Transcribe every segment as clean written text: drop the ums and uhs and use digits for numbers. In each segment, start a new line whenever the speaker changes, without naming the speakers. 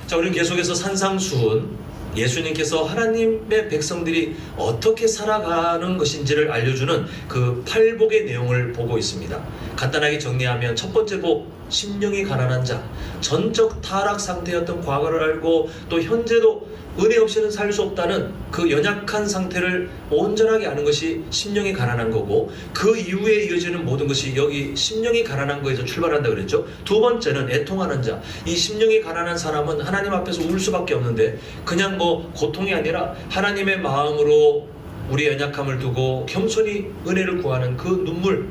자, 우리는 계속해서 산상수훈, 예수님께서 하나님의 백성들이 어떻게 살아가는 것인지를 알려주는 그 팔복의 내용을 보고 있습니다. 간단하게 정리하면 첫 번째 복, 심령이 가난한 자, 전적 타락 상태였던 과거를 알고 또 현재도 은혜 없이는 살 수 없다는 그 연약한 상태를 온전하게 아는 것이 심령이 가난한 거고, 그 이후에 이어지는 모든 것이 여기 심령이 가난한 거에서 출발한다 그랬죠. 두 번째는 애통하는 자. 이 심령이 가난한 사람은 하나님 앞에서 울 수밖에 없는데, 그냥 뭐 고통이 아니라 하나님의 마음으로 우리의 연약함을 두고 겸손히 은혜를 구하는 그 눈물,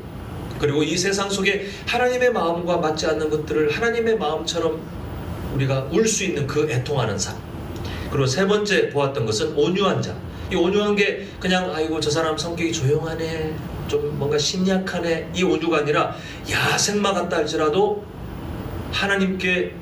그리고 이 세상 속에 하나님의 마음과 맞지 않는 것들을 하나님의 마음처럼 우리가 울 수 있는 그 애통하는 삶. 그리고 세 번째 보았던 것은 온유한 자. 이 온유한 게 그냥 아이고 저 사람 성격이 조용하네, 좀 뭔가 심약하네, 이 온유가 아니라 야생마 같다 할지라도 하나님께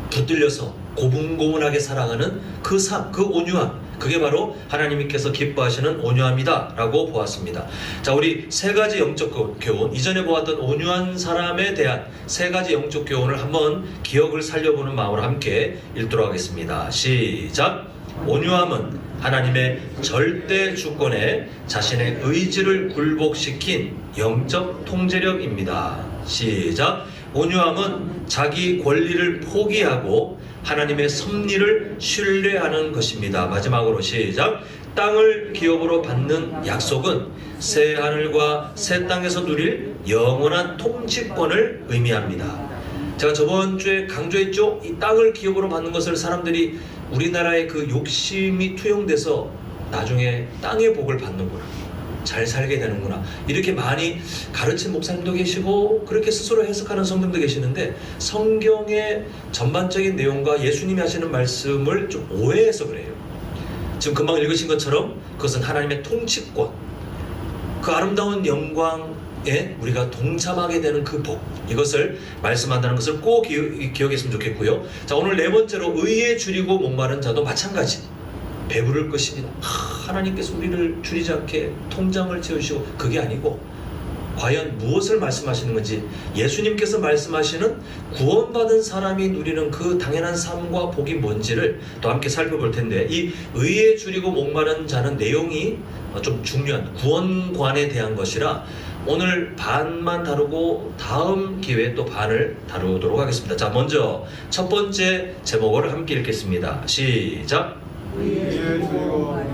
붙들려서 고분고분하게 살아가는 그 삶, 그 온유함, 그게 바로 하나님께서 기뻐하시는 온유함이다 라고 보았습니다. 자, 우리 세 가지 영적 교훈, 이전에 보았던 온유한 사람에 대한 세 가지 영적 교훈을 한번 기억을 살려보는 마음으로 함께 읽도록 하겠습니다. 시작! 온유함은 하나님의 절대 주권에 자신의 의지를 굴복시킨 영적 통제력입니다. 시작! 온유함은 자기 권리를 포기하고 하나님의 섭리를 신뢰하는 것입니다. 마지막으로 시작! 땅을 기업으로 받는 약속은 새 하늘과 새 땅에서 누릴 영원한 통치권을 의미합니다. 제가 저번 주에 강조했죠. 이 땅을 기업으로 받는 것을 사람들이 우리나라의 그 욕심이 투영돼서 나중에 땅의 복을 받는구나, 잘 살게 되는구나, 이렇게 많이 가르친 목사님도 계시고 그렇게 스스로 해석하는 성도님도 계시는데, 성경의 전반적인 내용과 예수님이 하시는 말씀을 좀 오해해서 그래요. 지금 금방 읽으신 것처럼 그것은 하나님의 통치권, 그 아름다운 영광에 우리가 동참하게 되는 그 복, 이것을 말씀한다는 것을 꼭 기억했으면 좋겠고요. 자, 오늘 네 번째로 의에 줄이고 목마른 자도 마찬가지 배부를 것입니다. 하나님께서 우리를 줄이지 않게 통장을 채우시고, 그게 아니고 과연 무엇을 말씀하시는 건지, 예수님께서 말씀하시는 구원받은 사람이 누리는 그 당연한 삶과 복이 뭔지를 또 함께 살펴볼 텐데, 이 의에 줄이고 목마른 자는 내용이 좀 중요한 구원관에 대한 것이라 오늘 반만 다루고 다음 기회에 또 반을 다루도록 하겠습니다. 자, 먼저 첫 번째 제목을 함께 읽겠습니다. 시작!
의에 줄이고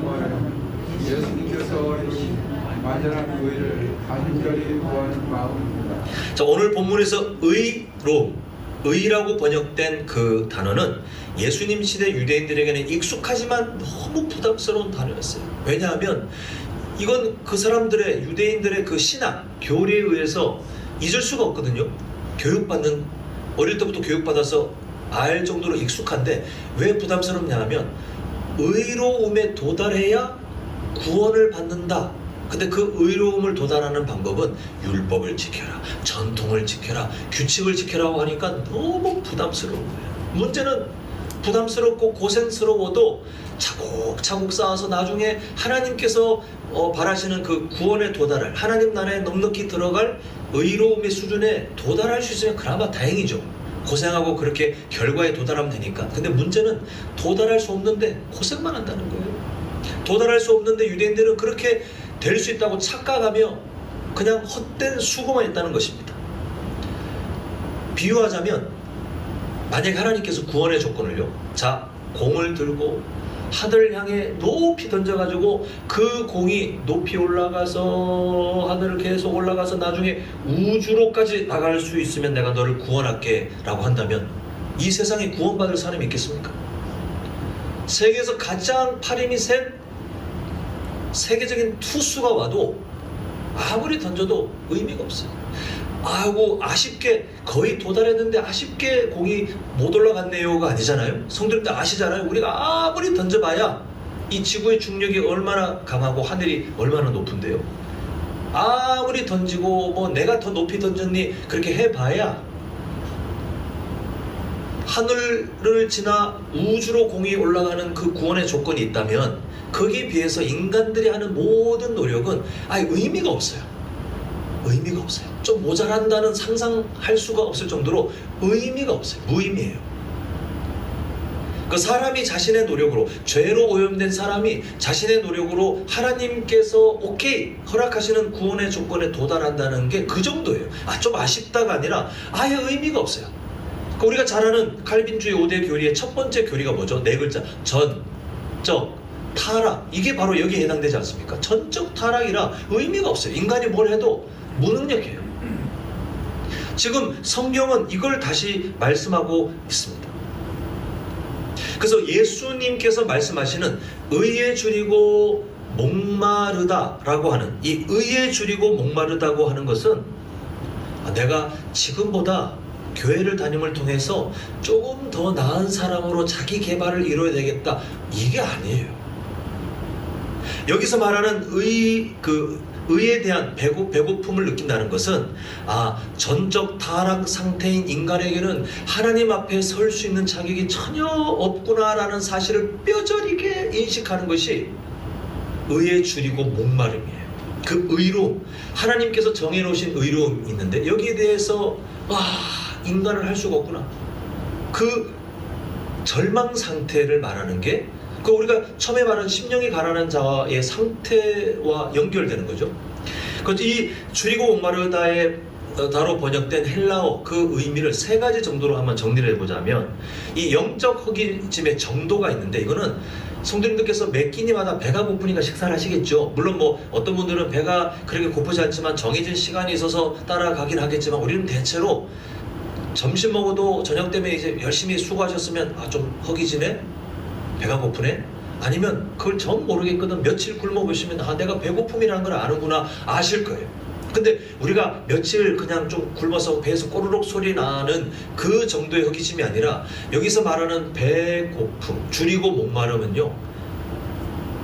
예수님께서 이루신 완전한 의를 간절히 구하는 마음입니다.
자, 오늘 본문에서 의로움, 의라고 번역된 그 단어는 예수님 시대 유대인들에게는 익숙하지만 너무 부담스러운 단어였어요. 왜냐하면 이건 그 사람들의, 유대인들의 그 신앙, 교리에 의해서 잊을 수가 없거든요. 교육받는, 어릴 때부터 교육받아서 알 정도로 익숙한데 왜 부담스럽냐 하면 의로움에 도달해야 구원을 받는다. 근데 그 의로움을 도달하는 방법은 율법을 지켜라, 전통을 지켜라, 규칙을 지켜라고 하니까 너무 부담스러운 거예요. 문제는 부담스럽고 고생스러워도 차곡차곡 쌓아서 나중에 하나님께서 바라시는 그 구원에 도달할, 하나님 나라에 넉넉히 들어갈 의로움의 수준에 도달할 수 있으면 그나마 다행이죠. 고생하고 그렇게 결과에 도달하면 되니까. 근데 문제는 도달할 수 없는데 고생만 한다는 거예요. 도달할 수 없는데 유대인들은 그렇게 될 수 있다고 착각하며 그냥 헛된 수고만 했다는 것입니다. 비유하자면, 만약에 하나님께서 구원의 조건을요, 자, 공을 들고 하늘을 향해 높이 던져가지고 그 공이 높이 올라가서 하늘을 계속 올라가서 나중에 우주로까지 나갈 수 있으면 내가 너를 구원할게 라고 한다면 이 세상에 구원받을 사람이 있겠습니까? 세계에서 가장 팔 힘이 센 세계적인 투수가 와도 아무리 던져도 의미가 없어요. 아이고 아쉽게 거의 도달했는데 아쉽게 공이 못 올라갔네요가 아니잖아요. 성도님들 아시잖아요. 우리가 아무리 던져봐야 이 지구의 중력이 얼마나 강하고 하늘이 얼마나 높은데요. 아무리 던지고 뭐 내가 더 높이 던졌니 그렇게 해봐야 하늘을 지나 우주로 공이 올라가는 그 구원의 조건이 있다면 거기에 비해서 인간들이 하는 모든 노력은 의미가 없어요. 의미가 없어요. 좀 모자란다는 상상할 수가 없을 정도로 의미가 없어요. 무의미해요. 그 사람이 자신의 노력으로, 죄로 오염된 사람이 자신의 노력으로 하나님께서 오케이 허락하시는 구원의 조건에 도달한다는 게 그 정도예요. 좀 아쉽다가 아니라 아예 의미가 없어요. 우리가 잘 아는 칼빈주의 5대 교리의 첫 번째 교리가 뭐죠? 네 글자: 전적 타락. 이게 바로 여기에 해당되지 않습니까? 전적 타락이라 의미가 없어요. 인간이 뭘 해도 무능력해요. 지금 성경은 이걸 다시 말씀하고 있습니다. 그래서 예수님께서 말씀하시는 의에 줄이고 목마르다라고 하는, 이 의에 줄이고 목마르다고 하는 것은 내가 지금보다 교회를 다님을 통해서 조금 더 나은 사람으로 자기 개발을 이루어야 되겠다, 이게 아니에요. 여기서 말하는 의에 대한 배고픔을 느낀다는 것은 전적 타락 상태인 인간에게는 하나님 앞에 설 수 있는 자격이 전혀 없구나라는 사실을 뼈저리게 인식하는 것이 의에 줄이고 목마름이에요. 그 의로움, 하나님께서 정해놓으신 의로움이 있는데 여기에 대해서 인간을 할 수가 없구나, 그 절망 상태를 말하는 게 우리가 처음에 말한 심령이 가난한 자의 상태와 연결되는 거죠. 이 줄이고 목마르다의 다로 번역된 헬라어 그 의미를 세 가지 정도로 한번 정리를 해보자면, 이 영적 허기짐의 정도가 있는데, 이거는 성도님들께서 매 끼니마다 배가 고프니까 식사를 하시겠죠. 물론 어떤 분들은 배가 그렇게 고프지 않지만 정해진 시간이 있어서 따라가긴 하겠지만, 우리는 대체로 점심 먹어도 저녁 때문에 이제 열심히 수고하셨으면 좀 허기지네, 배가 고프네, 아니면 그걸 정 모르겠거든 며칠 굶어보시면 내가 배고픔이라는 걸 아는구나 아실 거예요. 근데 우리가 며칠 그냥 좀 굶어서 배에서 꼬르륵 소리 나는 그 정도의 허기짐이 아니라, 여기서 말하는 배고픔, 줄이고 목마름은요,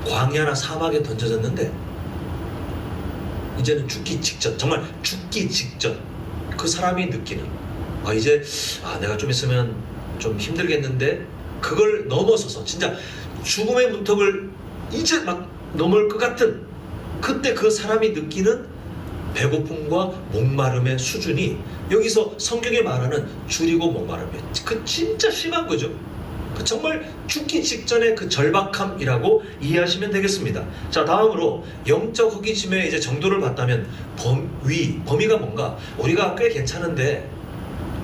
광야나 사막에 던져졌는데 이제는 죽기 직전, 정말 죽기 직전 그 사람이 느끼는, 이제 내가 좀 있으면 좀 힘들겠는데, 그걸 넘어서서 진짜 죽음의 문턱을 이제 막 넘을 것 같은 그때 그 사람이 느끼는 배고픔과 목마름의 수준이 여기서 성경에 말하는 줄이고 목마름이에요. 그 진짜 심한 거죠. 정말 죽기 직전의 그 절박함이라고 이해하시면 되겠습니다. 자, 다음으로 영적 허기짐의 이제 정도를 봤다면 범위가 뭔가, 우리가 꽤 괜찮은데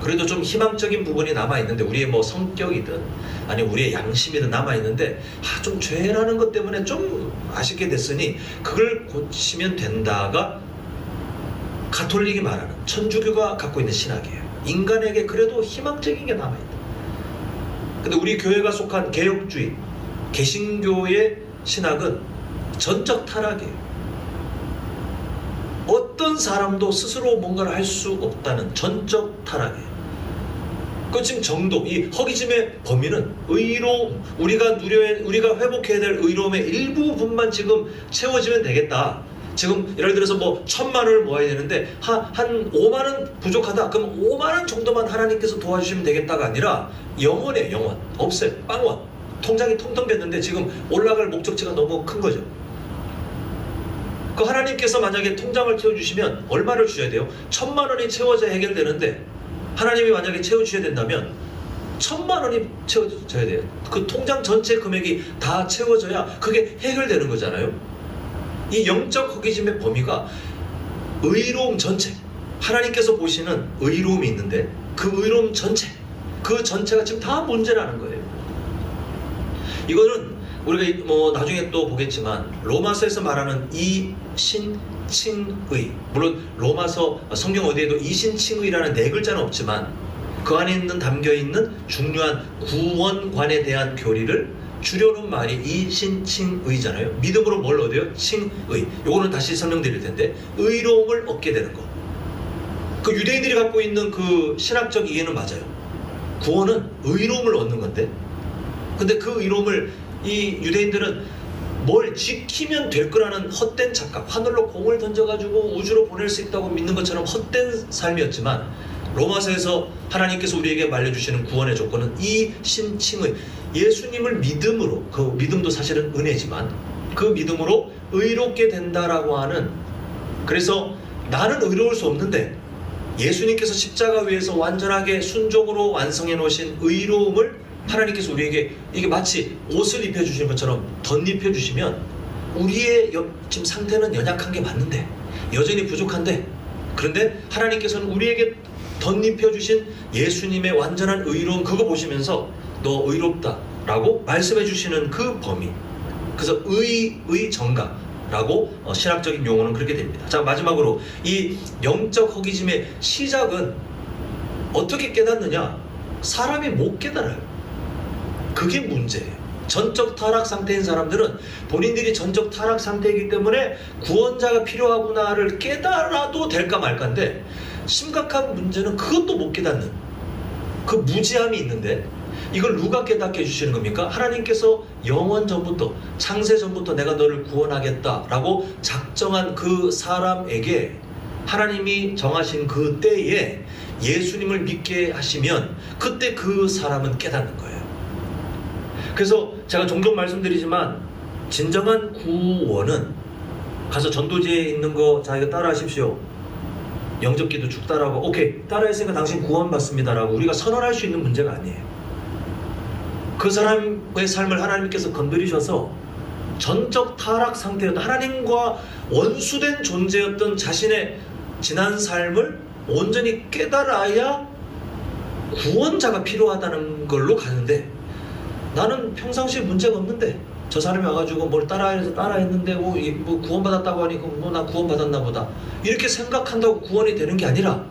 그래도 좀 희망적인 부분이 남아있는데, 우리의 성격이든 아니면 우리의 양심이든 남아있는데 좀 죄라는 것 때문에 좀 아쉽게 됐으니 그걸 고치면 된다가 가톨릭이 말하는, 천주교가 갖고 있는 신학이에요. 인간에게 그래도 희망적인 게 남아있다. 근데 우리 교회가 속한 개혁주의, 개신교의 신학은 전적 타락이에요. 어떤 사람도 스스로 뭔가를 할 수 없다는 전적 타락이에요. 지금 정도, 이 허기짐의 범위는 의로움, 우리가 회복해야 될 의로움의 일부분만 지금 채워지면 되겠다. 지금 예를 들어서 1,000만 원을 모아야 되는데 한 5만 원 부족하다, 그럼 5만 원 정도만 하나님께서 도와주시면 되겠다가 아니라 영원에 영원, 없어요, 빵원, 통장이 텅텅 빈는데 지금 올라갈 목적지가 너무 큰 거죠. 하나님께서 만약에 통장을 채워주시면 얼마를 주셔야 돼요? 1,000만 원이 채워져야 해결되는데, 하나님이 만약에 채워주셔야 된다면 1,000만 원이 채워져야 돼요. 그 통장 전체 금액이 다 채워져야 그게 해결되는 거잖아요. 이 영적 허기짐의 범위가 의로움 전체, 하나님께서 보시는 의로움이 있는데 그 의로움 전체, 그 전체가 지금 다 문제라는 거예요. 이거는 우리가 나중에 또 보겠지만 로마서에서 말하는 이신칭의, 물론 로마서 성경 어디에도 이신칭의라는 네 글자는 없지만 그 안에 담겨있는 중요한 구원관에 대한 교리를 줄여놓은 말이 이신칭의잖아요. 믿음으로 뭘 얻어요? 칭의. 요거는 다시 설명드릴 텐데, 의로움을 얻게 되는 거. 유대인들이 갖고 있는 그 신학적 이해는 맞아요. 구원은 의로움을 얻는 건데, 근데 그 의로움을 이 유대인들은 뭘 지키면 될 거라는 헛된 착각, 하늘로 공을 던져가지고 우주로 보낼 수 있다고 믿는 것처럼 헛된 삶이었지만, 로마서에서 하나님께서 우리에게 말려주시는 구원의 조건은 이신칭의, 예수님을 믿음으로, 그 믿음도 사실은 은혜지만 그 믿음으로 의롭게 된다라고 하는, 그래서 나는 의로울 수 없는데 예수님께서 십자가 위에서 완전하게 순종으로 완성해 놓으신 의로움을 하나님께서 우리에게 이게 마치 옷을 입혀주시는 것처럼 덧입혀주시면 우리의 지금 상태는 연약한 게 맞는데, 여전히 부족한데, 그런데 하나님께서는 우리에게 덧입혀주신 예수님의 완전한 의로움, 그거 보시면서 너 의롭다 라고 말씀해 주시는 그 범위, 그래서 의정가라고 신학적인 용어는 그렇게 됩니다. 자, 마지막으로 이 영적 허기짐의 시작은 어떻게 깨닫느냐? 사람이 못 깨달아요. 그게 문제예요. 전적 타락 상태인 사람들은 본인들이 전적 타락 상태이기 때문에 구원자가 필요하구나를 깨달아도 될까 말까인데, 심각한 문제는 그것도 못 깨닫는 그 무지함이 있는데, 이걸 누가 깨닫게 해주시는 겁니까? 하나님께서 영원 전부터, 창세 전부터 내가 너를 구원하겠다라고 작정한 그 사람에게 하나님이 정하신 그 때에 예수님을 믿게 하시면 그때 그 사람은 깨닫는 거예요. 그래서 제가 종종 말씀드리지만, 진정한 구원은 가서 전도지에 있는 거 자기가 따라 하십시오, 영접기도 쭉 따라하고, 오케이 따라했으니까 당신 구원받습니다 라고 우리가 선언할 수 있는 문제가 아니에요. 그 사람의 삶을 하나님께서 건드리셔서 전적 타락 상태였던, 하나님과 원수된 존재였던 자신의 지난 삶을 온전히 깨달아야 구원자가 필요하다는 걸로 가는데, 나는 평상시에 문제가 없는데 저 사람이 와가지고 뭘 따라해서 따라했는데 뭐 구원받았다고 하니까 뭐 나 구원받았나 보다 이렇게 생각한다고 구원이 되는 게 아니라,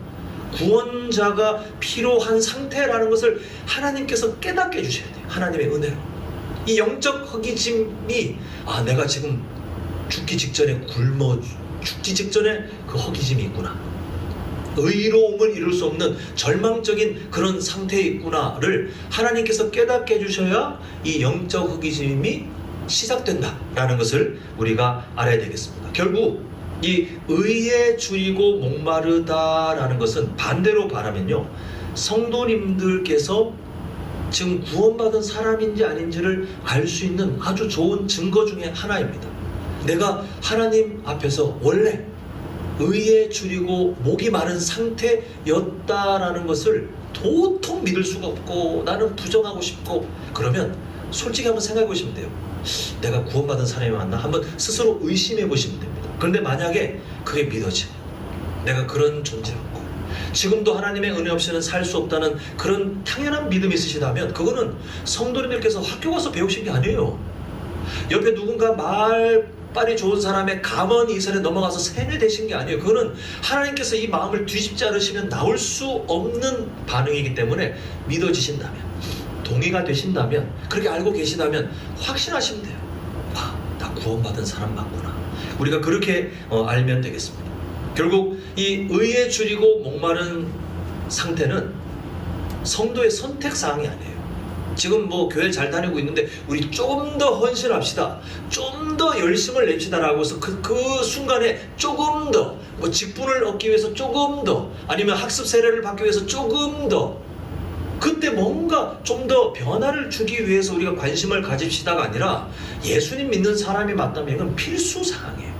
구원자가 필요한 상태라는 것을 하나님께서 깨닫게 해주셔야 돼요. 하나님의 은혜로. 이 영적 허기짐이, 아 내가 지금 죽기 직전에 죽기 직전에 그 허기짐이 있구나, 의로움을 이룰 수 없는 절망적인 그런 상태에 있구나를 하나님께서 깨닫게 해주셔야 이 영적 허기짐이 시작된다라는 것을 우리가 알아야 되겠습니다. 결국 이 의에 줄이고 목마르다라는 것은 반대로 말하면요, 성도님들께서 지금 구원받은 사람인지 아닌지를 알 수 있는 아주 좋은 증거 중에 하나입니다. 내가 하나님 앞에서 원래 의에 줄이고 목이 마른 상태였다라는 것을 도통 믿을 수가 없고, 나는 부정하고 싶고, 그러면 솔직히 한번 생각해 보시면 돼요. 내가 구원받은 사람이 맞나? 한번 스스로 의심해 보시면 됩니다. 그런데 만약에 그게 믿어지고, 내가 그런 존재였고 지금도 하나님의 은혜 없이는 살 수 없다는 그런 당연한 믿음이 있으시다면, 그거는 성도님들께서 학교 가서 배우신 게 아니에요. 옆에 누군가 말빨이 좋은 사람의 감언 이설에 넘어가서 세뇌되신 게 아니에요. 그거는 하나님께서 이 마음을 뒤집지 않으시면 나올 수 없는 반응이기 때문에, 믿어지신다면, 동의가 되신다면, 그렇게 알고 계시다면 확신하시면 돼요. 와, 나 구원받은 사람 맞구나. 우리가 그렇게 알면 되겠습니다. 결국 이 의에 줄이고 목마른 상태는 성도의 선택사항이 아니에요. 지금 뭐 교회 잘 다니고 있는데 우리 조금 더 헌신합시다, 좀 더 열심을 냅시다라고 해서 그 순간에 조금 더 뭐 직분을 얻기 위해서 조금 더, 아니면 학습 세례를 받기 위해서 조금 더, 그때 뭔가 좀 더 변화를 주기 위해서 우리가 관심을 가집시다가 아니라, 예수님 믿는 사람이 맞다면 이건 필수 사항이에요.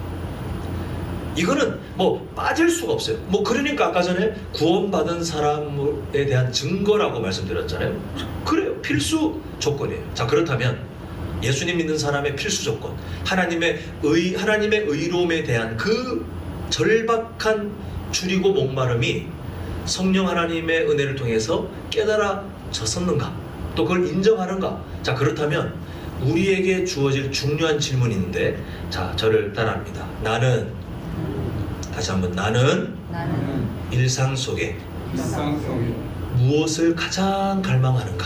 이거는 뭐 빠질 수가 없어요. 뭐 그러니까 아까 전에 구원받은 사람에 대한 증거라고 말씀드렸잖아요. 그래요, 필수 조건이에요. 자, 그렇다면 예수님 믿는 사람의 필수 조건, 하나님의 의로움에 대한 그 절박한 줄이고 목마름이 성령 하나님의 은혜를 통해서 깨달아졌었는가, 또 그걸 인정하는가? 자, 그렇다면 우리에게 주어질 중요한 질문이 있는데, 자, 저를 따라합니다. 다시 한번, 나는 일상 속에 무엇을 가장 갈망하는가?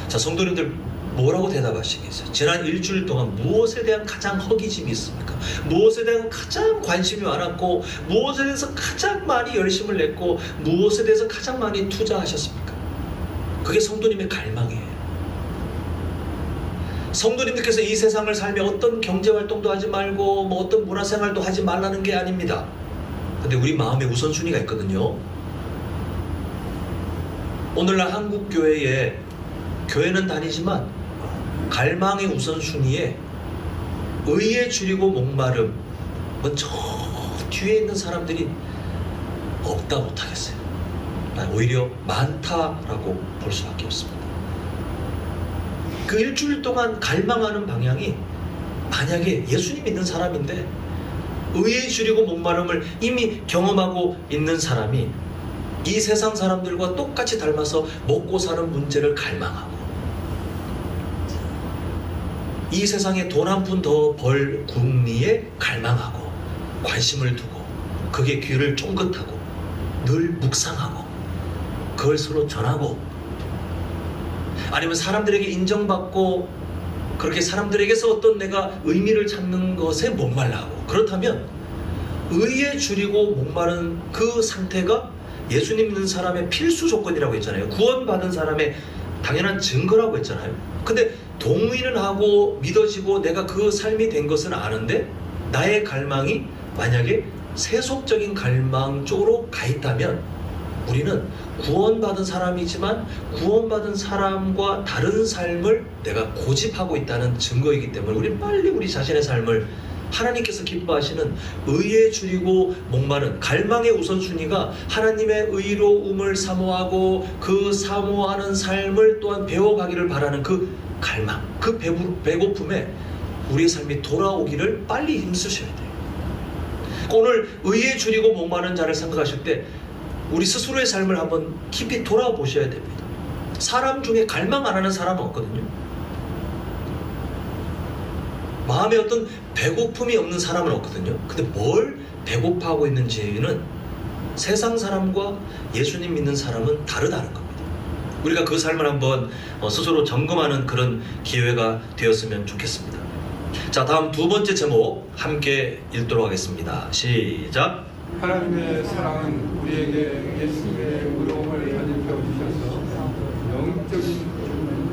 자, 성도님들 뭐라고 대답하시겠어요? 지난 일주일 동안 무엇에 대한 가장 허기짐이 있습니까? 무엇에 대한 가장 관심이 많았고, 무엇에 대해서 가장 많이 열심을 냈고, 무엇에 대해서 가장 많이 투자하셨습니까? 그게 성도님의 갈망이에요. 성도님들께서 이 세상을 살며 어떤 경제활동도 하지 말고 뭐 어떤 문화생활도 하지 말라는 게 아닙니다. 근데 우리 마음에 우선순위가 있거든요. 오늘날 한국교회에, 교회는 다니지만 갈망의 우선순위에 의에 줄이고 목마름은 저 뒤에 있는 사람들이 없다 못하겠어요. 오히려 많다라고 볼 수밖에 없습니다. 그 일주일 동안 갈망하는 방향이 만약에 예수님 믿는 사람인데 의에 줄이고 목마름을 이미 경험하고 있는 사람이 이 세상 사람들과 똑같이 닮아서 먹고 사는 문제를 갈망하고 이 세상에 돈 한 푼 더 벌 궁리에 갈망하고 관심을 두고 그게 귀를 쫑긋하고 늘 묵상하고 그걸 서로 전하고 아니면 사람들에게 인정받고 그렇게 사람들에게서 어떤 내가 의미를 찾는 것에 목말라하고 그렇다면 의에 줄이고 목마른 그 상태가 예수님 믿는 사람의 필수 조건이라고 했잖아요. 구원받은 사람의 당연한 증거라고 했잖아요. 근데 동의는 하고 믿어지고 내가 그 삶이 된 것은 아는데 나의 갈망이 만약에 세속적인 갈망 쪽으로 가 있다면 우리는 구원받은 사람이지만 구원받은 사람과 다른 삶을 내가 고집하고 있다는 증거이기 때문에 우리 빨리 우리 자신의 삶을 하나님께서 기뻐하시는 의에 줄이고 목마른 갈망의 우선순위가 하나님의 의로움을 사모하고 그 사모하는 삶을 또한 배워가기를 바라는 그 갈망, 그 배고픔에 우리의 삶이 돌아오기를 빨리 힘쓰셔야 돼요. 오늘 의에 줄이고 목마른 자를 생각하실 때 우리 스스로의 삶을 한번 깊이 돌아보셔야 됩니다. 사람 중에 갈망 안 하는 사람은 없거든요. 마음에 어떤 배고픔이 없는 사람은 없거든요. 근데 뭘 배고파하고 있는지는 세상 사람과 예수님 믿는 사람은 다르다는 겁니다. 우리가 그 삶을 한번 스스로 점검하는 그런 기회가 되었으면 좋겠습니다. 자, 다음 두 번째 제목 함께 읽도록 하겠습니다. 시작.
하나님의 사랑은 우리에게 예수님의 의로움을 가질켜 주셔서 영적인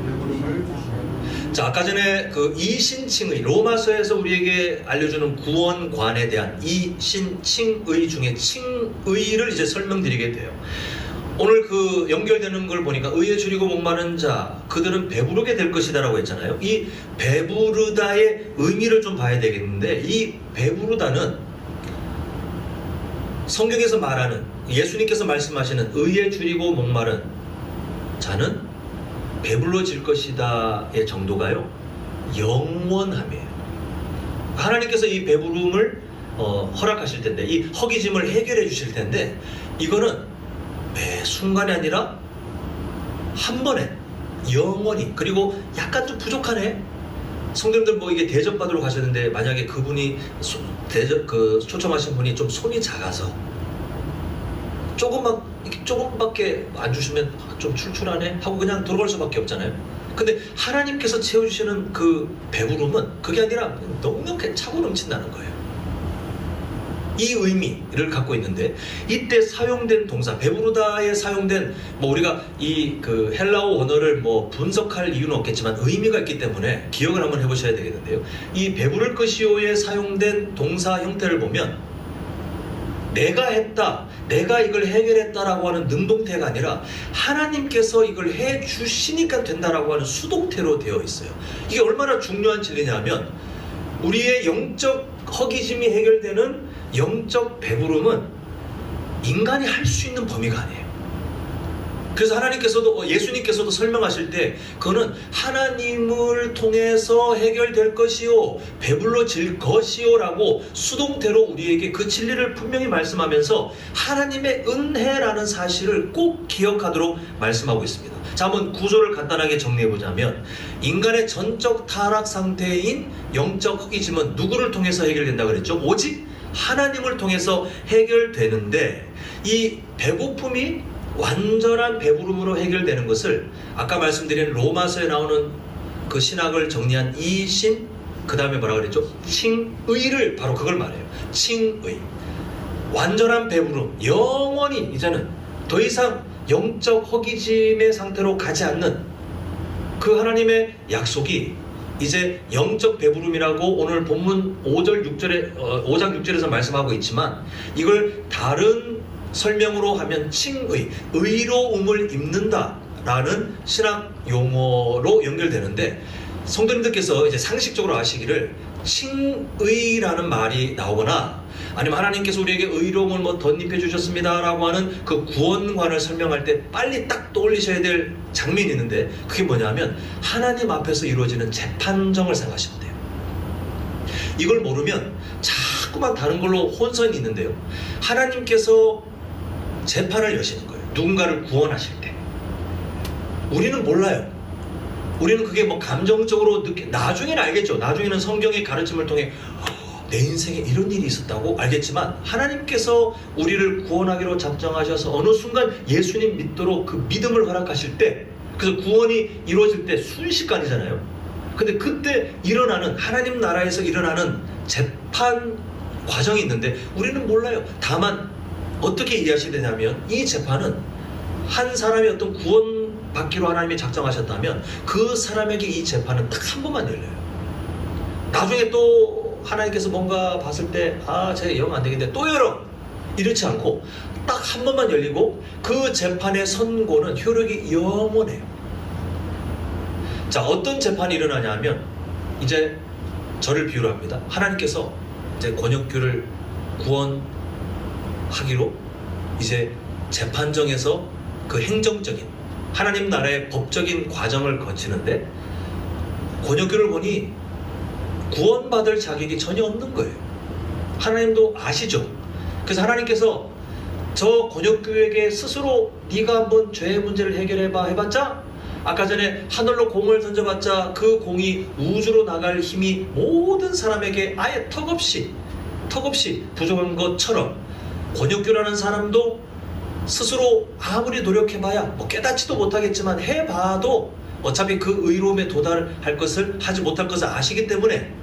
배부름을 주시고.
자, 아까 전에 그 이신칭의 로마서에서 우리에게 알려주는 구원관에 대한 이신칭의 중에 칭의를 이제 설명드리게 돼요. 오늘 그 연결되는 걸 보니까 의에 줄이고 목마른 자 그들은 배부르게 될 것이다라고 했잖아요. 이 배부르다의 의미를 좀 봐야 되겠는데 이 배부르다는 성경에서 말하는 예수님께서 말씀하시는 의에 줄이고 목마른 자는 배불러질 것이다의 정도가요 영원함이에요. 하나님께서 이 배부름을 허락하실 텐데 이 허기짐을 해결해 주실 텐데 이거는 매 순간이 아니라 한 번에 영원히. 그리고 약간 좀 부족하네. 성도님들 뭐 이게 대접 받으러 가셨는데 만약에 그분이 초청하신 분이 좀 손이 작아서 조금밖에 안 주시면 좀 출출하네 하고 그냥 돌아갈 수밖에 없잖아요. 근데 하나님께서 채워주시는 그 배부름은 그게 아니라 넉넉하게 차고 넘친다는 거예요. 이 의미를 갖고 있는데 이때 사용된 동사 배부르다에 사용된 뭐 우리가 이 그 헬라어 원어를 뭐 분석할 이유는 없겠지만 의미가 있기 때문에 기억을 한번 해보셔야 되겠는데요. 이 배부를 것이요에 사용된 동사 형태를 보면 내가 했다, 내가 이걸 해결했다라고 하는 능동태가 아니라 하나님께서 이걸 해주시니까 된다라고 하는 수동태로 되어 있어요. 이게 얼마나 중요한 진리냐면 우리의 영적 허기짐이 해결되는 영적 배부름은 인간이 할 수 있는 범위가 아니에요. 그래서 하나님께서도 예수님께서도 설명하실 때 그거는 하나님을 통해서 해결될 것이요 배불러질 것이요 라고 수동태로 우리에게 그 진리를 분명히 말씀하면서 하나님의 은혜라는 사실을 꼭 기억하도록 말씀하고 있습니다. 자, 한번 구조를 간단하게 정리해보자면 인간의 전적 타락 상태인 영적 허기짐은 누구를 통해서 해결된다고 그랬죠? 오직 하나님을 통해서 해결되는데 이 배고픔이 완전한 배부름으로 해결되는 것을 아까 말씀드린 로마서에 나오는 그 신학을 정리한 이신 그 다음에 뭐라 그랬죠? 칭의를 바로 그걸 말해요. 칭의 완전한 배부름 영원히 이제는 더 이상 영적 허기짐의 상태로 가지 않는 그 하나님의 약속이 이제 영적 배부름이라고 오늘 본문 5장 6절에서 말씀하고 있지만 이걸 다른 설명으로 하면 칭의, 의로움을 입는다라는 신학 용어로 연결되는데 성도님들께서 이제 상식적으로 아시기를 칭의라는 말이 나오거나 아니면 하나님께서 우리에게 의로움을 뭐 덧입혀 주셨습니다라고 하는 그 구원관을 설명할 때 빨리 딱 떠올리셔야 될 장면이 있는데, 그게 뭐냐면 하나님 앞에서 이루어지는 재판정을 생각하시면 돼요. 이걸 모르면 자꾸만 다른 걸로 혼선이 있는데요, 하나님께서 재판을 여시는 거예요. 누군가를 구원하실 때 우리는 몰라요. 우리는 그게 뭐 감정적으로 나중에는 알겠죠. 나중에는 성경의 가르침을 통해 내 인생에 이런 일이 있었다고 알겠지만, 하나님께서 우리를 구원하기로 작정하셔서 어느 순간 예수님 믿도록 그 믿음을 허락하실 때, 그래서 구원이 이루어질 때 순식간이잖아요. 근데 그때 일어나는, 하나님 나라에서 일어나는 재판 과정이 있는데 우리는 몰라요. 다만 어떻게 이해하셔야 되냐면, 이 재판은 한 사람이 어떤 구원 받기로 하나님이 작정하셨다면 그 사람에게 이 재판은 딱 한 번만 열려요. 나중에 또 하나님께서 뭔가 봤을 때 제 영 안 되겠는데 또 열어, 이렇지 않고 딱 한 번만 열리고 그 재판의 선고는 효력이 영원해요. 자, 어떤 재판이 일어나냐면, 이제 저를 비유로 합니다. 하나님께서 이제 권혁규를 구원하기로 이제 재판정에서 그 행정적인 하나님 나라의 법적인 과정을 거치는데, 권혁규를 보니 구원받을 자격이 전혀 없는 거예요. 하나님도 아시죠? 그래서 하나님께서 저 권혁규에게 스스로 네가 한번 죄의 문제를 해결해봐 해봤자, 아까 전에 하늘로 공을 던져봤자 그 공이 우주로 나갈 힘이 모든 사람에게 아예 턱없이 부족한 것처럼, 권혁규라는 사람도 스스로 아무리 노력해봐야 뭐 깨닫지도 못하겠지만 해봐도 어차피 그 의로움에 도달할 것을 하지 못할 것을 아시기 때문에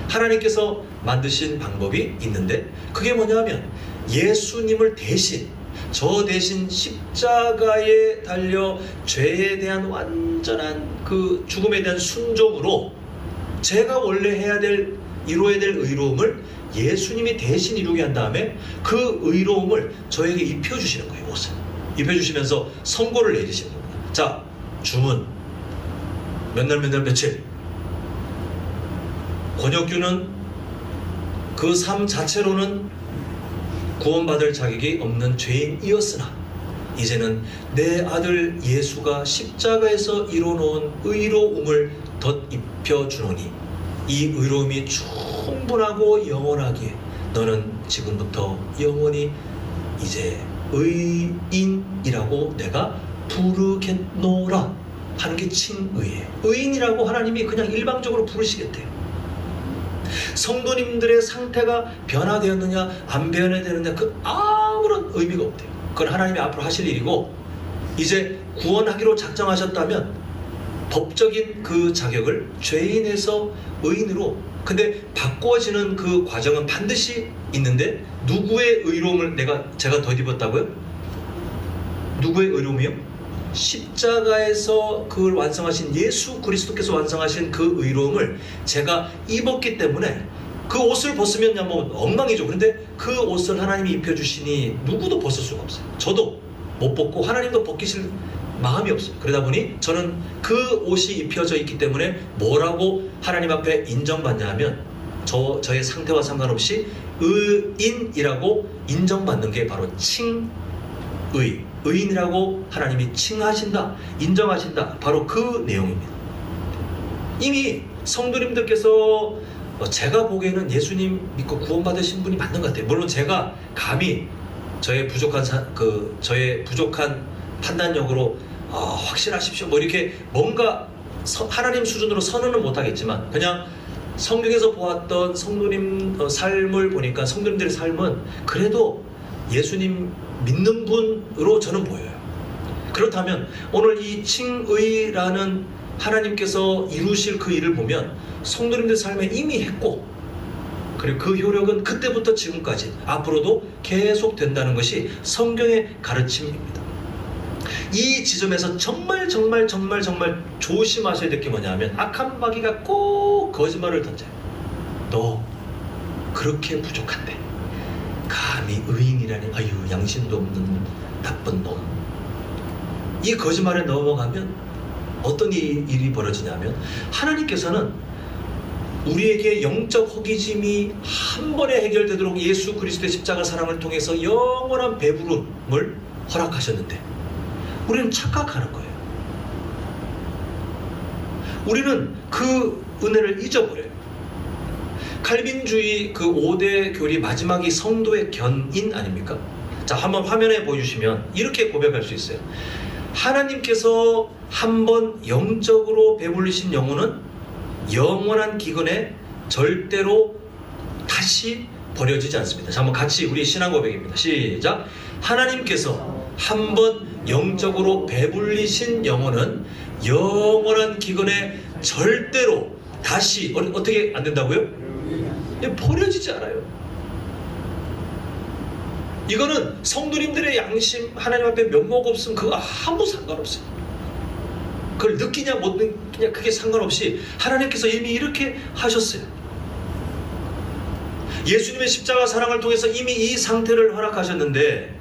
하나님께서 만드신 방법이 있는데, 그게 뭐냐면 예수님을 대신, 저 대신 십자가에 달려 죄에 대한 완전한 그 죽음에 대한 순종으로 제가 원래 이루어야 될 의로움을 예수님이 대신 이루게 한 다음에 그 의로움을 저에게 입혀주시는 거예요. 옷을 입혀주시면서 선고를 내리시는 겁니다. 자, 주문 몇 날 며칠, 권혁규는 그 삶 자체로는 구원받을 자격이 없는 죄인이었으나 이제는 내 아들 예수가 십자가에서 이뤄놓은 의로움을 덧입혀 주노니 이 의로움이 충분하고 영원하기에 너는 지금부터 영원히 이제 의인이라고 내가 부르겠노라 하는 게 칭의예요. 의인이라고 하나님이 그냥 일방적으로 부르시겠대요. 성도님들의 상태가 변화되었느냐 안 변화되느냐 그 아무런 의미가 없대요. 그건 하나님이 앞으로 하실 일이고, 이제 구원하기로 작정하셨다면 법적인 그 자격을 죄인에서 의인으로, 근데 바꿔지는 그 과정은 반드시 있는데, 누구의 의로움을 제가 덧입었다고요? 누구의 의로움이요? 십자가에서 그걸 완성하신 예수 그리스도께서 완성하신 그 의로움을 제가 입었기 때문에, 그 옷을 벗으면 뭐 엉망이죠. 그런데 그 옷을 하나님이 입혀주시니 누구도 벗을 수가 없어요. 저도 못 벗고 하나님도 벗기실 마음이 없어요. 그러다 보니 저는 그 옷이 입혀져 있기 때문에 뭐라고 하나님 앞에 인정받냐 하면 저의 상태와 상관없이 의인이라고 인정받는 게 바로 칭의, 의인이라고 하나님이 칭하신다, 인정하신다, 바로 그 내용입니다. 이미 성도님들께서 제가 보기에는 예수님 믿고 구원받으신 분이 맞는 것 같아요. 물론 제가 감히 저의 부족한 판단력으로 확신하십시오 뭐 이렇게 뭔가 하나님 수준으로 선언은 못하겠지만, 그냥 성경에서 보았던 성도님 삶을 보니까 성도님들의 삶은 그래도 예수님 믿는 분으로 저는 보여요. 그렇다면 오늘 이 칭의라는 하나님께서 이루실 그 일을 보면 성도님들 삶에 이미 했고, 그리고 그 효력은 그때부터 지금까지 앞으로도 계속 된다는 것이 성경의 가르침입니다. 이 지점에서 정말 조심하셔야 될 게 뭐냐면, 악한 마귀가 꼭 거짓말을 던져요. 너 그렇게 부족한데 감히 의인이라니, 아유 양심도 없는 나쁜 놈. 이 거짓말에 넘어가면 어떤 일이 벌어지냐면, 하나님께서는 우리에게 영적 허기짐이 한 번에 해결되도록 예수 그리스도의 십자가 사랑을 통해서 영원한 배부름을 허락하셨는데 우리는 착각하는 거예요. 우리는 그 은혜를 잊어버려요. 칼빈주의 그 5대 교리 마지막이 성도의 견인 아닙니까? 자, 한번 화면에 보여주시면 이렇게 고백할 수 있어요. 하나님께서 한번 영적으로 배불리신 영혼은 영원한 기근에 절대로 다시 버려지지 않습니다. 자, 한번 같이 우리 신앙 고백입니다. 시작. 하나님께서 한번 영적으로 배불리신 영혼은 영원한 기근에 절대로 다시 어떻게 안 된다고요? 버려지지 않아요. 이거는 성도님들의 양심 하나님 앞에 면목 없음 그거 아무 상관없어요. 그걸 느끼냐 못 느끼냐 그게 상관없이 하나님께서 이미 이렇게 하셨어요. 예수님의 십자가 사랑을 통해서 이미 이 상태를 허락하셨는데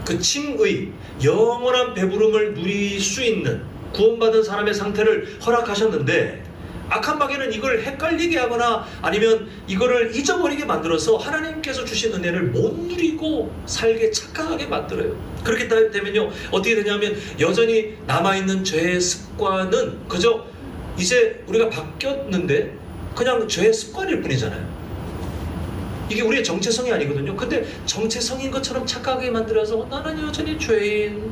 그 칭의 영원한 배부름을 누릴 수 있는 구원받은 사람의 상태를 허락하셨는데 악한 마귀는 이걸 헷갈리게 하거나 아니면 이거를 잊어버리게 만들어서 하나님께서 주신 은혜를 못 누리고 살게 착각하게 만들어요. 그렇게 되면요 어떻게 되냐면 여전히 남아있는 죄의 습관은 그저 이제 우리가 바뀌었는데 그냥 죄의 습관일 뿐이잖아요. 이게 우리의 정체성이 아니거든요. 근데 정체성인 것처럼 착각하게 만들어서 나는 여전히 죄인,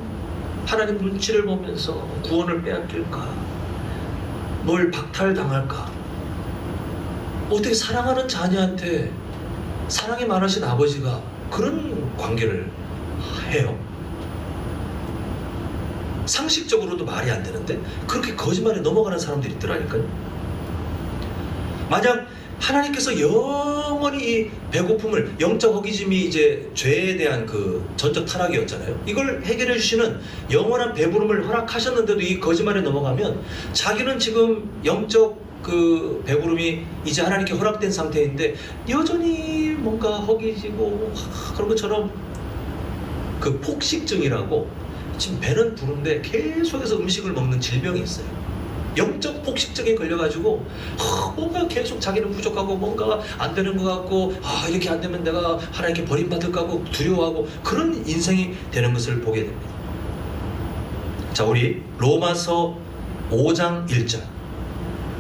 하나님 눈치를 보면서 구원을 빼앗길까, 뭘 박탈당할까, 어떻게 사랑하는 자녀한테 사랑이 많으신 아버지가 그런 관계를 해요. 상식적으로도 말이 안 되는데 그렇게 거짓말에 넘어가는 사람들이 있더라니까요. 만약 하나님께서 영원히 이 배고픔을, 영적 허기짐이 이제 죄에 대한 그 전적 타락이었잖아요. 이걸 해결해 주시는 영원한 배부름을 허락하셨는데도 이 거짓말에 넘어가면 자기는 지금 영적 그 배부름이 이제 하나님께 허락된 상태인데 여전히 뭔가 허기지고 그런 것처럼 그 폭식증이라고 지금 배는 부른데 계속해서 음식을 먹는 질병이 있어요. 영적 폭식증에 걸려가지고 뭔가 계속 자기는 부족하고 뭔가 안 되는 것 같고 이렇게 안 되면 내가 하나님께 버림받을까 하고 두려워하고 그런 인생이 되는 것을 보게 됩니다. 자, 우리 로마서 5장 1절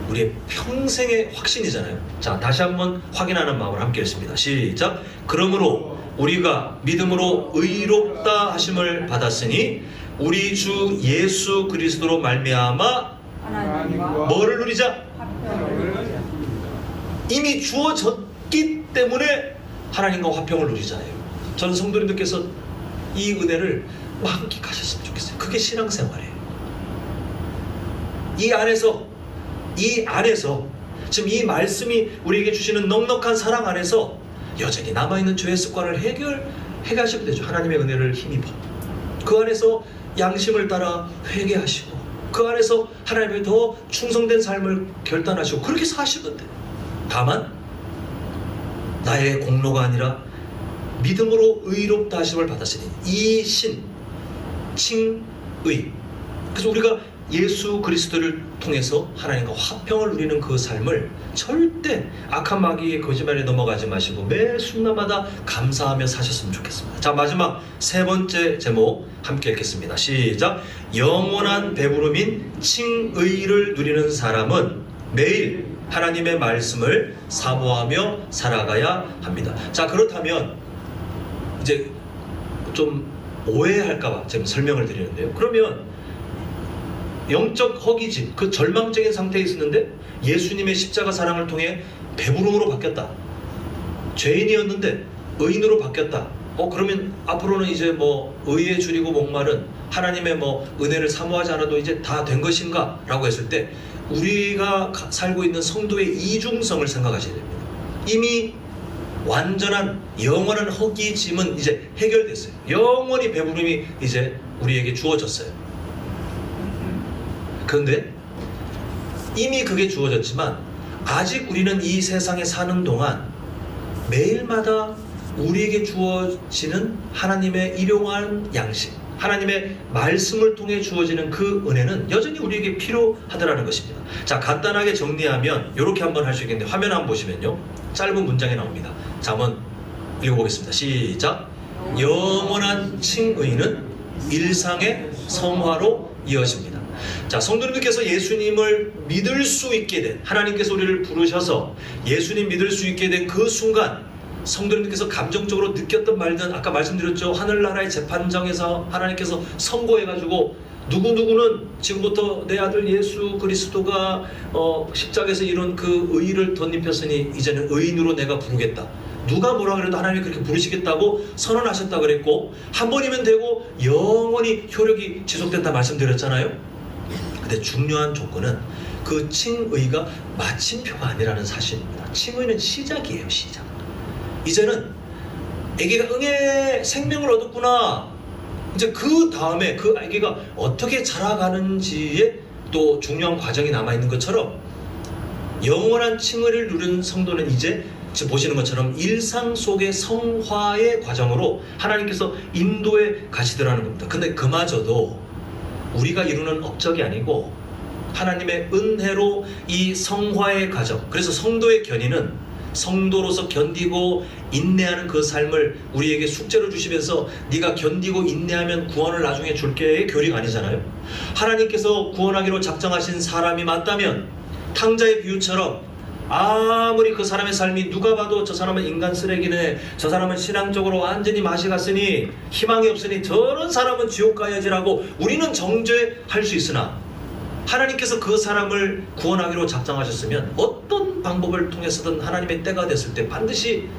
우리의 평생의 확신이잖아요. 자, 다시 한번 확인하는 마음으로 함께 읽습니다. 시작. 그러므로 우리가 믿음으로 의롭다 하심을 받았으니 우리 주 예수 그리스도로 말미암아 뭐를 누리자? 이미 주어졌기 때문에 하나님과 화평을 누리잖아요. 저는 성도님들께서 이 은혜를 만끽하셨으면 좋겠어요. 그게 신앙생활이에요. 이 안에서 지금 이 말씀이 우리에게 주시는 넉넉한 사랑 안에서 여전히 남아있는 죄의 습관을 해가시면 되죠. 하나님의 은혜를 힘입어 그 안에서 양심을 따라 회개하시고 그 안에서 하나님의 더 충성된 삶을 결단하시고 그렇게 사시면 돼요. 다만 나의 공로가 아니라 믿음으로 의롭다 하심을 받았으니 이 신, 칭의, 그래서 우리가 예수 그리스도를 통해서 하나님과 화평을 누리는 그 삶을 절대 악한 마귀의 거짓말에 넘어가지 마시고 매 순간마다 감사하며 사셨으면 좋겠습니다. 자, 마지막 세 번째 제목 함께 읽겠습니다. 시작. 영원한 배부름인 칭의를 누리는 사람은 매일 하나님의 말씀을 사모하며 살아가야 합니다. 자, 그렇다면 이제 좀 오해할까봐 지금 설명을 드리는데요. 그러면 영적 허기짐, 그 절망적인 상태에 있었는데 예수님의 십자가 사랑을 통해 배부름으로 바뀌었다. 죄인이었는데 의인으로 바뀌었다. 그러면 앞으로는 이제 뭐 의에 줄이고 목마른 하나님의 뭐 은혜를 사모하지 않아도 이제 다 된 것인가? 라고 했을 때 우리가 살고 있는 성도의 이중성을 생각하셔야 됩니다. 이미 완전한 영원한 허기짐은 이제 해결됐어요. 영원히 배부름이 이제 우리에게 주어졌어요. 그런데 이미 그게 주어졌지만 아직 우리는 이 세상에 사는 동안 매일마다 우리에게 주어지는 하나님의 일용할 양식, 하나님의 말씀을 통해 주어지는 그 은혜는 여전히 우리에게 필요하다라는 것입니다. 자, 간단하게 정리하면 이렇게 한번 할 수 있겠는데, 화면 한번 보시면요, 짧은 문장이 나옵니다. 자, 한번 읽어보겠습니다. 시작. 영원한 칭의는 일상의 성화로 이어집니다. 자, 성도님들께서 예수님을 믿을 수 있게 된, 하나님께서 우리를 부르셔서 예수님 믿을 수 있게 된 그 순간, 성도님들께서 감정적으로 느꼈던 말든, 아까 말씀드렸죠, 하늘나라의 재판장에서 하나님께서 선고해가지고 누구누구는 지금부터 내 아들 예수 그리스도가 십자가에서 이룬 그 의의를 덧입혔으니 이제는 의인으로 내가 부르겠다. 누가 뭐라 그래도 하나님이 그렇게 부르시겠다고 선언하셨다 그랬고, 한 번이면 되고 영원히 효력이 지속된다 말씀드렸잖아요. 근데 중요한 조건은 그 칭의가 마침표가 아니라는 사실입니다. 칭의는 시작이에요. 시작. 이제는 아기가 응애 생명을 얻었구나. 이제 그 다음에 그 아기가 어떻게 자라가는지에 또 중요한 과정이 남아있는 것처럼, 영원한 칭의를 누린 성도는 이제 지금 보시는 것처럼 일상 속의 성화의 과정으로 하나님께서 인도해 가시더라는 겁니다. 근데 그마저도 우리가 이루는 업적이 아니고 하나님의 은혜로 이 성화의 과정, 그래서 성도의 견인은 성도로서 견디고 인내하는 그 삶을 우리에게 숙제로 주시면서 네가 견디고 인내하면 구원을 나중에 줄게의 교리가 아니잖아요. 하나님께서 구원하기로 작정하신 사람이 맞다면 탕자의 비유처럼 아무리 그 사람의 삶이 누가 봐도 저 사람은 인간 쓰레기네, 저 사람은 신앙적으로 완전히 맛이 갔으니 희망이 없으니 저런 사람은 지옥 가야지라고 우리는 정죄할 수 있으나, 하나님께서 그 사람을 구원하기로 작정하셨으면 어떤 방법을 통해서든 하나님의 때가 됐을 때 반드시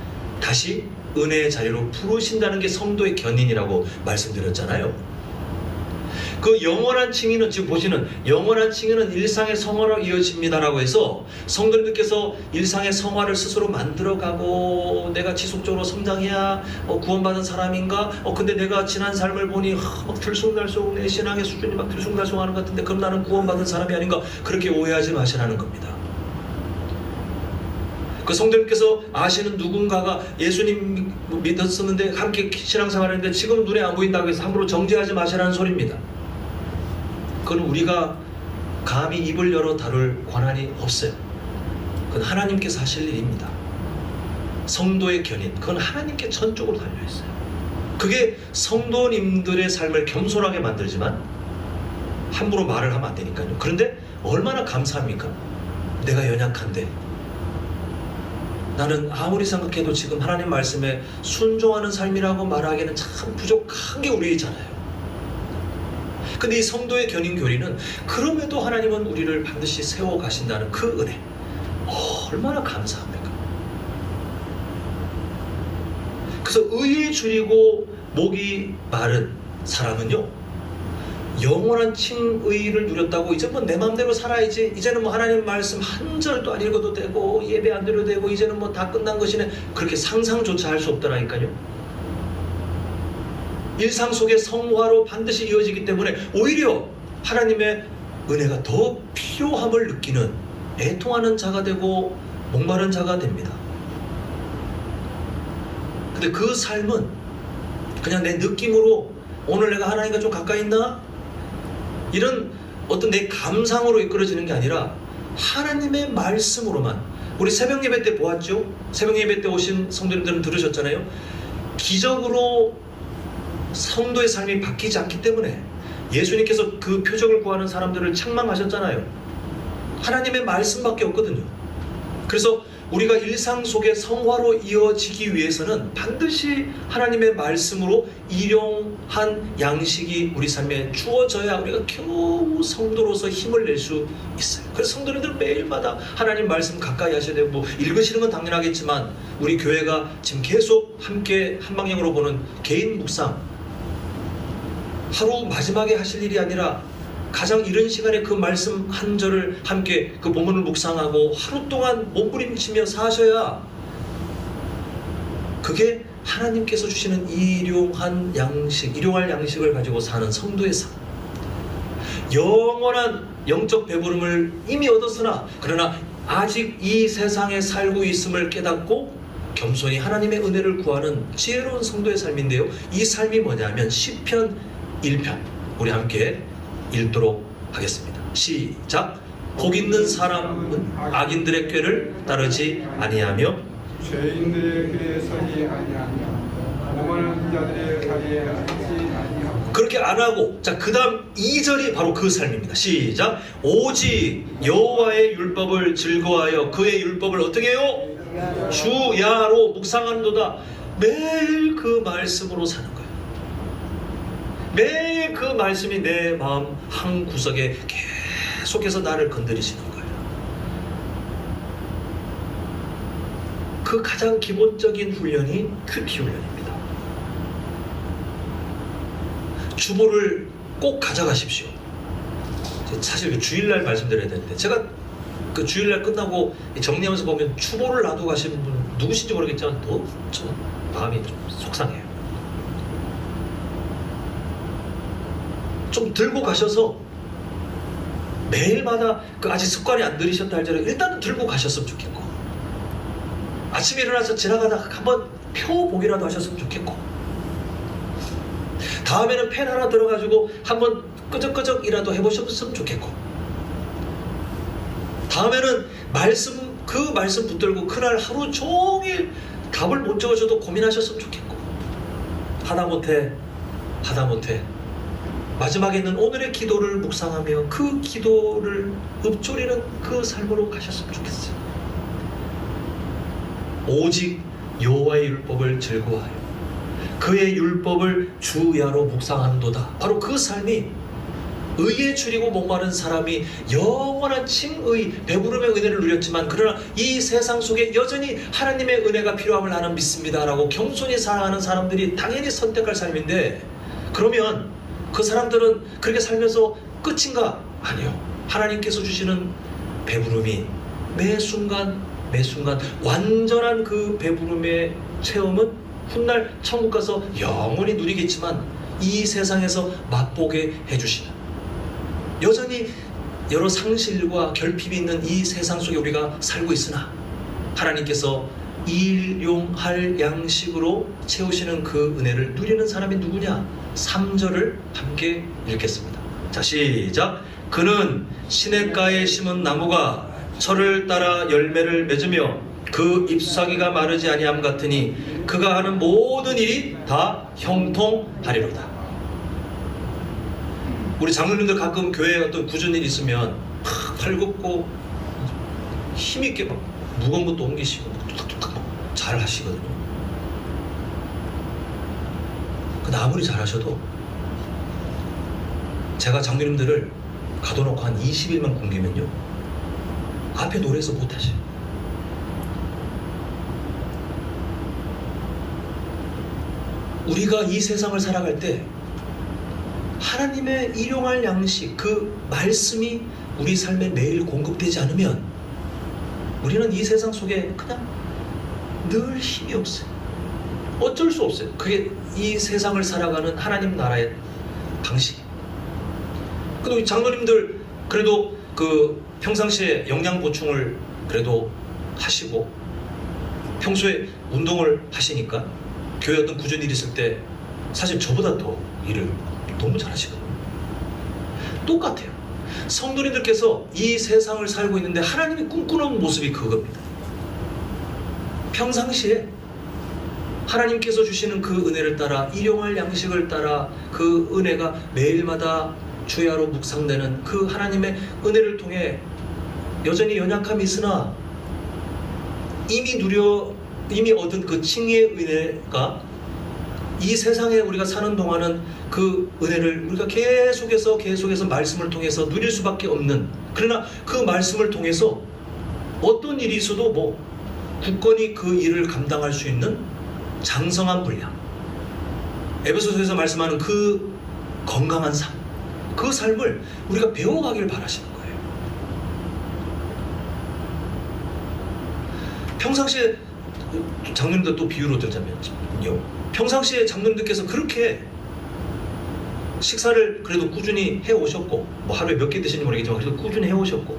다시 은혜의 자리로 부르신다는 게 성도의 견인이라고 말씀드렸잖아요. 그 영원한 칭의는, 지금 보시는 영원한 칭의는 일상의 성화로 이어집니다라고 해서 성도님들께서 일상의 성화를 스스로 만들어가고 내가 지속적으로 성장해야 구원받은 사람인가? 근데 내가 지난 삶을 보니 막 들쑥날쑥 내 신앙의 수준이 막 들쑥날쑥하는 것 같은데 그럼 나는 구원받은 사람이 아닌가? 그렇게 오해하지 마시라는 겁니다. 그 성도님께서 아시는 누군가가 예수님 믿었었는데 함께 신앙생활했는데 지금 눈에 안 보인다고 해서 함부로 정죄하지 마시라는 소리입니다. 그건 우리가 감히 입을 열어 다룰 권한이 없어요. 그건 하나님께서 하실 일입니다. 성도의 견인, 그건 하나님께 전적으로 달려있어요. 그게 성도님들의 삶을 겸손하게 만들지만 함부로 말을 하면 안 되니까요. 그런데 얼마나 감사합니까? 내가 연약한데, 나는 아무리 생각해도 지금 하나님 말씀에 순종하는 삶이라고 말하기에는 참 부족한 게 우리잖아요. 근데 이 성도의 견인 교리는 그럼에도 하나님은 우리를 반드시 세워 가신다는 그 은혜, 얼마나 감사합니까? 그래서 의에 줄이고 목이 마른 사람은요, 영원한 칭의를 누렸다고 이제 뭐 내 맘대로 살아야지, 이제는 뭐 하나님 말씀 한 절도 안 읽어도 되고 예배 안 드려도 되고 이제는 뭐 다 끝난 것이네, 그렇게 상상조차 할 수 없더라니까요. 일상 속의 성화로 반드시 이어지기 때문에 오히려 하나님의 은혜가 더 필요함을 느끼는 애통하는 자가 되고 목마른 자가 됩니다. 근데 그 삶은 그냥 내 느낌으로 오늘 내가 하나님과 좀 가까이 있나? 이런 어떤 내 감상으로 이끌어지는 게 아니라 하나님의 말씀으로만. 우리 새벽 예배 때 보았죠? 새벽 예배 때 오신 성도님들은 들으셨잖아요. 기적으로 성도의 삶이 바뀌지 않기 때문에 예수님께서 그 표적을 구하는 사람들을 책망하셨잖아요. 하나님의 말씀밖에 없거든요. 그래서 우리가 일상 속의 성화로 이어지기 위해서는 반드시 하나님의 말씀으로 일용한 양식이 우리 삶에 주어져야 우리가 겨우 성도로서 힘을 낼 수 있어요. 그래서 성도님들 매일마다 하나님 말씀 가까이 하셔야 되고, 뭐 읽으시는 건 당연하겠지만 우리 교회가 지금 계속 함께 한 방향으로 보는 개인 묵상, 하루 마지막에 하실 일이 아니라 가장 이른 시간에 그 말씀 한 절을 함께 그 본문을 묵상하고 하루 동안 몸부림치며 사셔야 그게 하나님께서 주시는 일용할 양식을 가지고 사는 성도의 삶. 영원한 영적 배부름을 이미 얻었으나 그러나 아직 이 세상에 살고 있음을 깨닫고 겸손히 하나님의 은혜를 구하는 지혜로운 성도의 삶인데요. 이 삶이 뭐냐면 시편 1편 우리 함께 읽도록 하겠습니다. 시작. 복 있는 사람은 악인들의 꾀를 따르지 아니하며
죄인들의 길에 서지 아니하며 오만한 자들의 자리에 앉지 아니하고.
그렇게 안 하고, 자, 그 다음 2절이 바로 그 삶입니다. 시작. 오직 여호와의 율법을 즐거워하여 그의 율법을 어떻게 해요? 주야로 묵상하는도다. 매일 그 말씀으로 사는 거예요. 매일 그 말씀이 내 마음 한 구석에 계속해서 나를 건드리시는 거예요. 그 가장 기본적인 훈련이 큐티 훈련입니다. 주보를 꼭 가져가십시오. 사실 주일날 말씀드려야 되는데, 제가 그 주일날 끝나고 정리하면서 보면 추보를 놔두고 가시는 분 누구신지 모르겠지만 또 저 마음이 좀 속상해요. 좀 들고 가셔서 매일마다 그 아직 습관이 안 들이셨다 할지라도 일단 들고 가셨으면 좋겠고, 아침에 일어나서 지나가다가 한번 펴보기라도 하셨으면 좋겠고, 다음에는 펜 하나 들어가지고 한번 끄적끄적이라도 해보셨으면 좋겠고, 다음에는 그 말씀 붙들고 그날 하루 종일 답을 못 적어줘도 고민하셨으면 좋겠고, 하다못해 마지막에는 오늘의 기도를 묵상하며 그 기도를 읊조리는 그 삶으로 가셨으면 좋겠어요. 오직 여호와의 율법을 즐거워하여 그의 율법을 주야로 묵상하는도다. 바로 그 삶이 의에 줄이고 목마른 사람이 영원한 칭의, 배부름의 은혜를 누렸지만 그러나 이 세상 속에 여전히 하나님의 은혜가 필요함을 나는 믿습니다라고 겸손히 살아가는 사람들이 당연히 선택할 삶인데, 그러면 그 사람들은 그렇게 살면서 끝인가? 아니요. 하나님께서 주시는 배부름이 매 순간 완전한 그 배부름의 체험은 훗날 천국 가서 영원히 누리겠지만 이 세상에서 맛보게 해주시는, 여전히 여러 상실과 결핍이 있는 이 세상 속에 우리가 살고 있으나 하나님께서 일용할 양식으로 채우시는 그 은혜를 누리는 사람이 누구냐? 3절을 함께 읽겠습니다. 자, 시작. 그는 시냇가에 심은 나무가 철을 따라 열매를 맺으며 그 잎사귀가 마르지 아니함 같으니 그가 하는 모든 일이 다 형통하리로다. 우리 장로님들 가끔 교회에 어떤 굳은 일 있으면 막 팔굽고 힘있게 막 무거운 것도 옮기시고 툭툭툭 잘 하시거든요. 근데 아무리 잘 하셔도 제가 장로님들을 가둬놓고 한 20일만 굶기면요, 앞에 노래에서 못하셔요. 우리가 이 세상을 살아갈 때 하나님의 일용할 양식, 그 말씀이 우리 삶에 매일 공급되지 않으면 우리는 이 세상 속에 그냥 늘 힘이 없어요. 어쩔 수 없어요. 그게 이 세상을 살아가는 하나님 나라의 방식이에요. 근데 우리 장로님들 그래도 그 평상시에 영양 보충을 그래도 하시고 평소에 운동을 하시니까 교회 어떤 굳은 일이 있을 때 사실 저보다 더 일을 너무 잘하시거든요. 똑같아요. 성도님들께서 이 세상을 살고 있는데 하나님이 꿈꾸는 모습이 그겁니다. 평상시에 하나님께서 주시는 그 은혜를 따라, 일용할 양식을 따라 그 은혜가 매일마다 주야로 묵상되는 그 하나님의 은혜를 통해 여전히 연약함이 있으나 이미 얻은 그 칭의의 은혜가 이 세상에 우리가 사는 동안은 그 은혜를 우리가 계속해서 말씀을 통해서 누릴 수밖에 없는, 그러나 그 말씀을 통해서 어떤 일이 있어도 뭐 굳건히 그 일을 감당할 수 있는 장성한 분량, 에베소서에서 말씀하는 그 건강한 삶, 그 삶을 우리가 배워가길 바라시는 거예요. 평상시에 장로님들 또 비유로 들자면요, 평상시에 장로님들께서 그렇게 식사를 그래도 꾸준히 해오셨고, 뭐 하루에 몇 개 드시는지 모르겠지만 그래도 꾸준히 해오셨고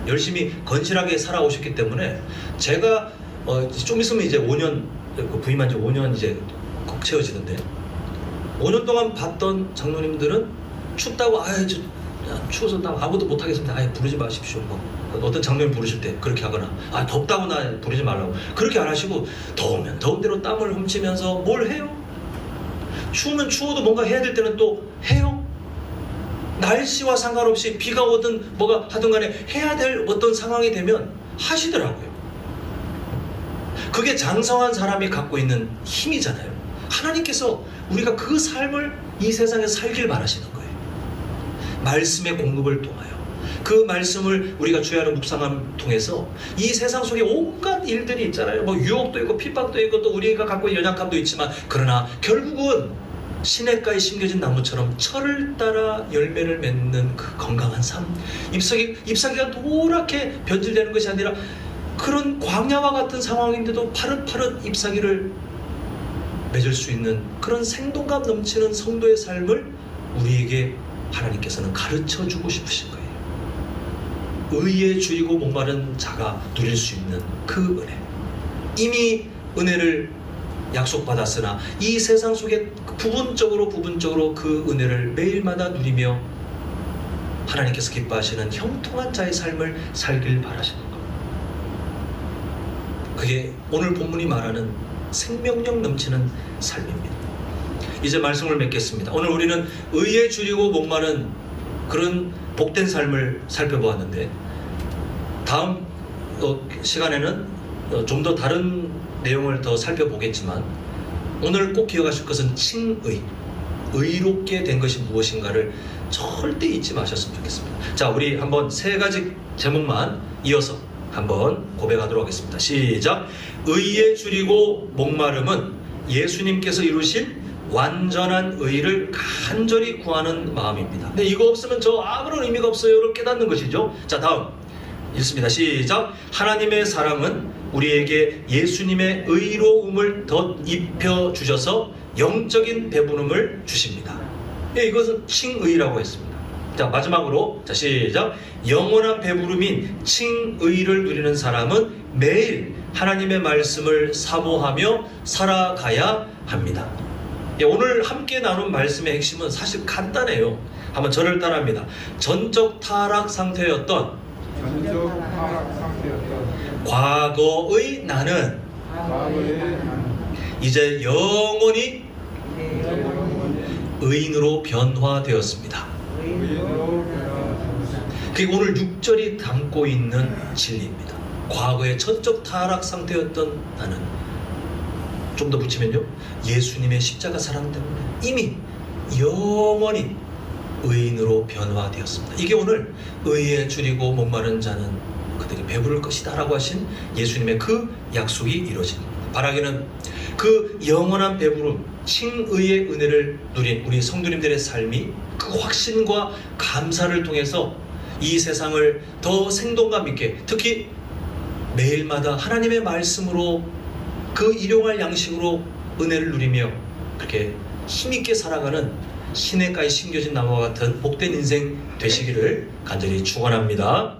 열심히 건실하게 살아오셨기 때문에 제가 좀 있으면 이제 5년, 그 부임한 지 5년 이제 꼭 채워지는데, 5년 동안 봤던 장로님들은 춥다고 추워서 나 아무도 못 하겠습니다. 부르지 마십시오. 뭐 어떤 장로님 부르실 때 그렇게 하거나 덥다고 나 부르지 말라고 그렇게 안 하시고 더우면 더운 대로 땀을 훔치면서 뭘 해요? 추우면 추워도 뭔가 해야 될 때는 또 해요. 날씨와 상관없이 비가 오든 뭐가 하든 간에 해야 될 어떤 상황이 되면 하시더라고요. 그게 장성한 사람이 갖고 있는 힘이잖아요. 하나님께서 우리가 그 삶을 이 세상에 살길 바라시는 거예요. 말씀의 공급을 통하여 그 말씀을 우리가 주야를 묵상함 통해서 이 세상 속에 온갖 일들이 있잖아요. 뭐 유혹도 있고 핍박도 있고 또 우리가 갖고 있는 연약함도 있지만 그러나 결국은 시냇가에 심겨진 나무처럼 철을 따라 열매를 맺는 그 건강한 삶, 잎사귀가 노랗게 변질되는 것이 아니라 그런 광야와 같은 상황인데도 파릇파릇 잎사귀를 맺을 수 있는 그런 생동감 넘치는 성도의 삶을 우리에게 하나님께서는 가르쳐주고 싶으신 거예요. 의에 줄이고 목마른 자가 누릴 수 있는 그 은혜, 이미 은혜를 약속받았으나 이 세상 속에 부분적으로 그 은혜를 매일마다 누리며 하나님께서 기뻐하시는 형통한 자의 삶을 살길 바라시는 것. 그게 오늘 본문이 말하는 생명력 넘치는 삶입니다. 이제 말씀을 맺겠습니다. 오늘 우리는 의에 줄이고 목마른 그런 복된 삶을 살펴보았는데 다음 시간에는 좀 더 다른 내용을 더 살펴보겠지만 오늘 꼭 기억하실 것은 칭의, 의롭게 된 것이 무엇인가를 절대 잊지 마셨으면 좋겠습니다. 자, 우리 한번 세 가지 제목만 이어서 한번 고백하도록 하겠습니다. 시작! 의에 줄이고 목마름은 예수님께서 이루신 완전한 의를 간절히 구하는 마음입니다. 근데 이거 없으면 저 아무런 의미가 없어요를 깨닫는 것이죠. 자, 다음 읽습니다. 시작! 하나님의 사랑은 우리에게 예수님의 의로움을 덧입혀 주셔서 영적인 배부름을 주십니다. 예, 이것은 칭의라고 했습니다. 자, 마지막으로 자, 시작! 영원한 배부름인 칭의를 누리는 사람은 매일 하나님의 말씀을 사모하며 살아가야 합니다. 예, 오늘 함께 나눈 말씀의 핵심은 사실 간단해요. 한번 저를 따라합니다. 전적 타락 상태였던 과거의 나는 이제 영원히 의인으로 변화되었습니다. 그게 오늘 6절이 담고 있는 진리입니다. 과거의 전적 타락 상태였던 나는 좀 더 붙이면요, 예수님의 십자가 사랑 때문에 이미 영원히 의인으로 변화되었습니다. 이게 오늘 의에 줄이고 목마른 자는 그들이 배부를 것이다 라고 하신 예수님의 그 약속이 이루어집니다. 바라기는 그 영원한 배부름, 칭의의 은혜를 누린 우리 성도님들의 삶이 그 확신과 감사를 통해서 이 세상을 더 생동감 있게, 특히 매일마다 하나님의 말씀으로 그 일용할 양식으로 은혜를 누리며 그렇게 힘있게 살아가는 시냇가에 심겨진 나무와 같은 복된 인생 되시기를 간절히 축원합니다.